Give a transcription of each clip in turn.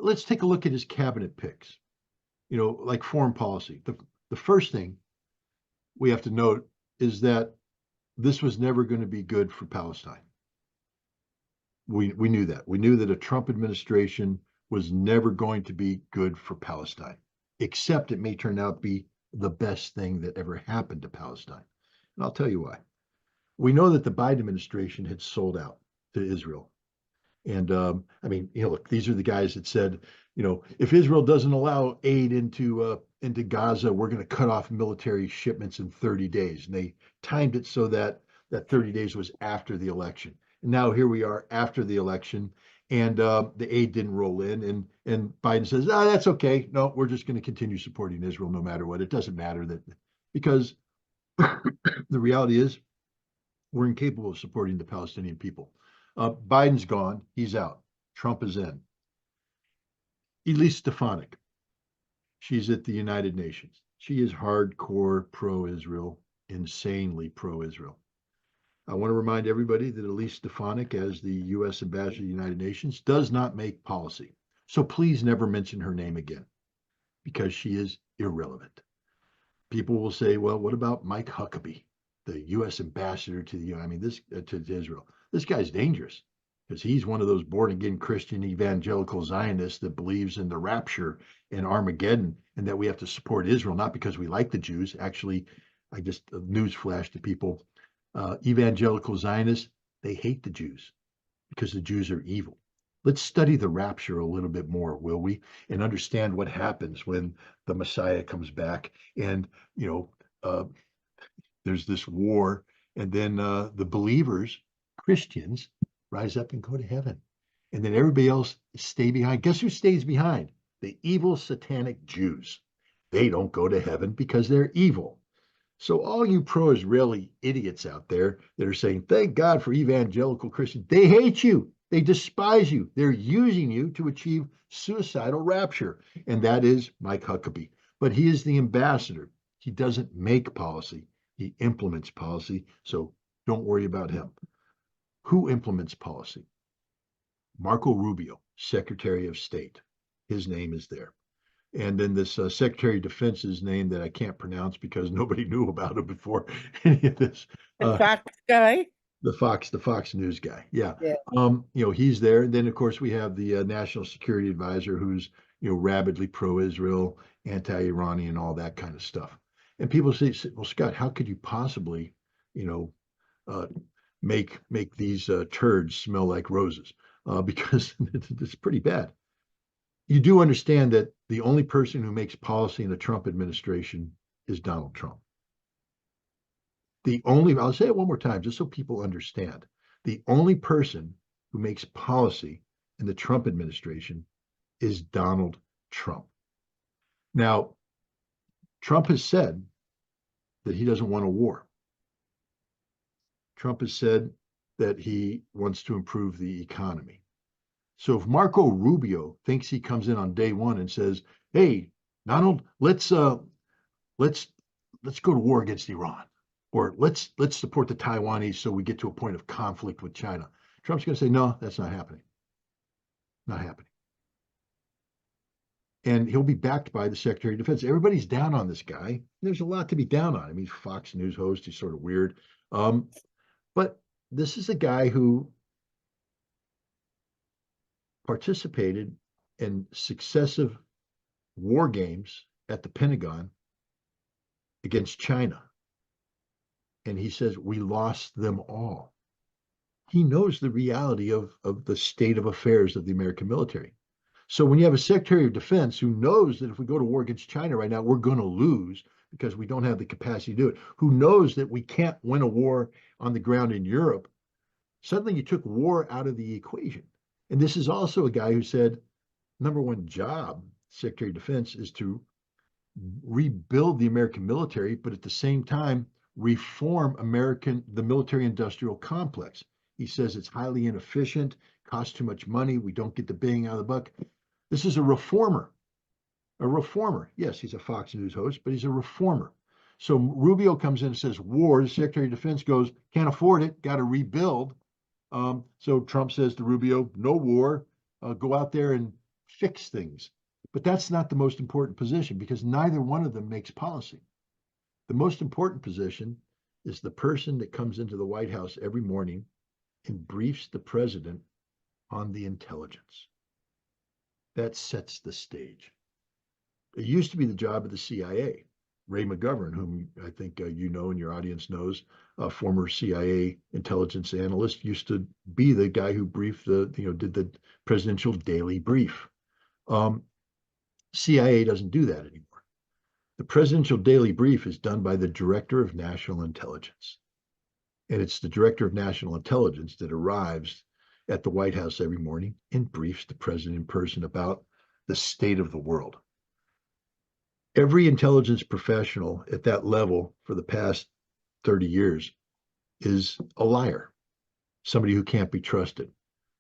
let's take a look at his cabinet picks, like foreign policy. The first thing we have to note is that this was never going to be good for Palestine. We knew that. We knew that a Trump administration was never going to be good for Palestine, except it may turn out to be the best thing that ever happened to Palestine. And I'll tell you why. We know that the Biden administration had sold out to Israel. And look, these are the guys that said, if Israel doesn't allow aid into Gaza, we're going to cut off military shipments in 30 days. And they timed it so that 30 days was after the election. And now here we are after the election, and the aid didn't roll in. And Biden says, that's okay. No, we're just going to continue supporting Israel no matter what. It doesn't matter because the reality is we're incapable of supporting the Palestinian people. Biden's gone. He's out. Trump is in. Elise Stefanik. She's at the United Nations. She is hardcore pro-Israel, insanely pro-Israel. I want to remind everybody that Elise Stefanik, as the U.S. Ambassador to the United Nations, does not make policy. So please never mention her name again, because she is irrelevant. People will say, well, what about Mike Huckabee, the U.S. Ambassador to to Israel? This guy's dangerous because he's one of those born-again Christian evangelical Zionists that believes in the rapture and Armageddon, and that we have to support Israel, not because we like the Jews. Actually, I just newsflash to people, evangelical Zionists, they hate the Jews because the Jews are evil. Let's study the rapture a little bit more, will we? And understand what happens when the Messiah comes back and, there's this war, and then the believers, Christians, rise up and go to heaven. And then everybody else stay behind. Guess who stays behind? The evil satanic Jews. They don't go to heaven because they're evil. So all you pro-Israeli idiots out there that are saying, thank God for evangelical Christians, they hate you. They despise you. They're using you to achieve suicidal rapture. And that is Mike Huckabee. But he is the ambassador. He doesn't make policy. He implements policy. So don't worry about him. Who implements policy? Marco Rubio, Secretary of State. His name is there. And then this Secretary of Defense's name that I can't pronounce because nobody knew about him before any of this. The Fox guy? The Fox News guy. Yeah. Yeah. He's there. And then, of course, we have the National Security Advisor who's, rabidly pro-Israel, anti-Iranian, all that kind of stuff. And people say, well, Scott, how could you possibly, make these turds smell like roses? Because it's pretty bad. You do understand that the only person who makes policy in the Trump administration is Donald Trump. I'll say it one more time, just so people understand. The only person who makes policy in the Trump administration is Donald Trump. Now, Trump has said that he doesn't want a war. Trump has said that he wants to improve the economy. So if Marco Rubio thinks he comes in on day one and says, "Hey, Donald, let's go to war against Iran, or let's support the Taiwanese so we get to a point of conflict with China," Trump's going to say, "No, that's not happening. Not happening." And he'll be backed by the Secretary of Defense. Everybody's down on this guy. There's a lot to be down on. I mean, Fox News host, he's sort of weird. But this is a guy who participated in successive war games at the Pentagon against China. And he says, we lost them all. He knows the reality of the state of affairs of the American military. So when you have a Secretary of Defense who knows that if we go to war against China right now, we're going to lose because we don't have the capacity to do it, who knows that we can't win a war on the ground in Europe, suddenly you took war out of the equation. And this is also a guy who said, number one job, Secretary of Defense, is to rebuild the American military, but at the same time, reform the military-industrial complex. He says it's highly inefficient, costs too much money, we don't get the bang out of the buck. This is a reformer. A reformer. Yes, he's a Fox News host, but he's a reformer. So Rubio comes in and says, war. The Secretary of Defense goes, can't afford it, got to rebuild. So Trump says to Rubio, no war, go out there and fix things. But that's not the most important position because neither one of them makes policy. The most important position is the person that comes into the White House every morning and briefs the president on the intelligence. That sets the stage. It used to be the job of the CIA. Ray McGovern, whom I think you know and your audience knows, a former CIA intelligence analyst, used to be the guy who briefed did the presidential daily brief. CIA doesn't do that anymore. The presidential daily brief is done by the Director of National Intelligence. And it's the Director of National Intelligence that arrives at the White House every morning and briefs the president in person about the state of the world. Every intelligence professional at that level for the past 30 years is a liar, somebody who can't be trusted,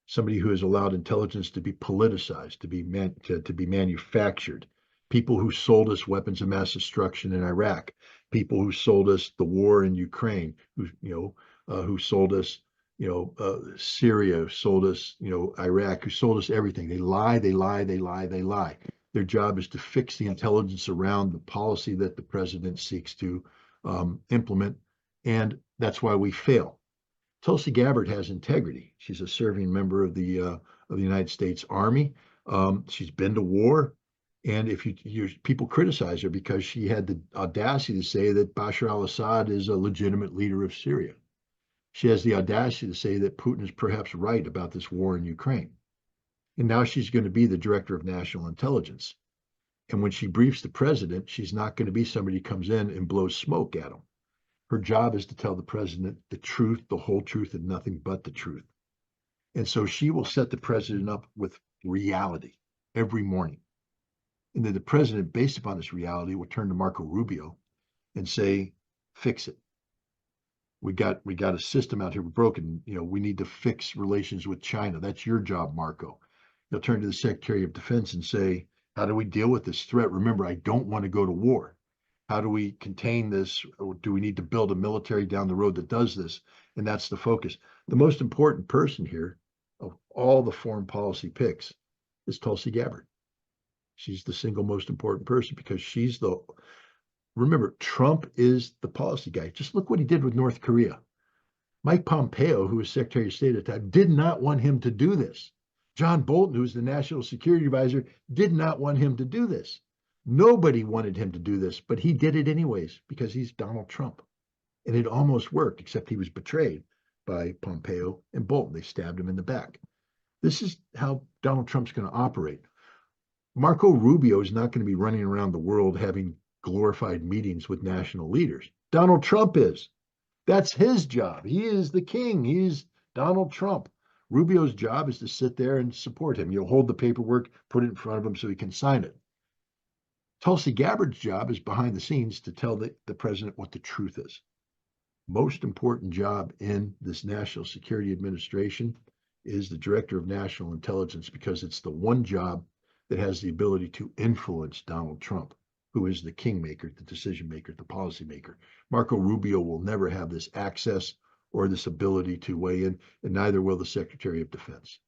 somebody who has allowed intelligence to be politicized, to be manufactured, people who sold us weapons of mass destruction in Iraq, people who sold us the war in Ukraine, who sold us, Syria, sold us, Iraq, who sold us everything. They lie, they lie, they lie, they lie. Their job is to fix the intelligence around the policy that the president seeks to implement, and that's why we fail. Tulsi Gabbard has integrity. She's a serving member of the United States Army. She's been to war, and if people criticize her because she had the audacity to say that Bashar al-Assad is a legitimate leader of Syria. She has the audacity to say that Putin is perhaps right about this war in Ukraine. And now she's going to be the Director of National Intelligence. And when she briefs the president, she's not going to be somebody who comes in and blows smoke at him. Her job is to tell the president the truth, the whole truth, and nothing but the truth. And so she will set the president up with reality every morning. And then the president, based upon this reality, will turn to Marco Rubio and say, fix it. We got a system out here broken. We need to fix relations with China. That's your job, Marco. He'll turn to the Secretary of Defense and say, how do we deal with this threat? Remember, I don't want to go to war. How do we contain this? Or do we need to build a military down the road that does this? And that's the focus. The most important person here of all the foreign policy picks is Tulsi Gabbard. She's the single most important person because remember, Trump is the policy guy. Just look what he did with North Korea. Mike Pompeo, who was Secretary of State at the time, did not want him to do this. John Bolton, who was the National Security Advisor, did not want him to do this. Nobody wanted him to do this, but he did it anyways because he's Donald Trump. And it almost worked, except he was betrayed by Pompeo and Bolton. They stabbed him in the back. This is how Donald Trump's going to operate. Marco Rubio is not going to be running around the world having glorified meetings with national leaders. Donald Trump is. That's his job. He is the king. He's Donald Trump. Rubio's job is to sit there and support him. You'll hold the paperwork, put it in front of him so he can sign it. Tulsi Gabbard's job is behind the scenes to tell the president what the truth is. Most important job in this National Security Administration is the Director of National Intelligence because it's the one job that has the ability to influence Donald Trump, who is the kingmaker, the decision maker, the policy maker. Marco Rubio will never have this access or this ability to weigh in, and neither will the Secretary of Defense.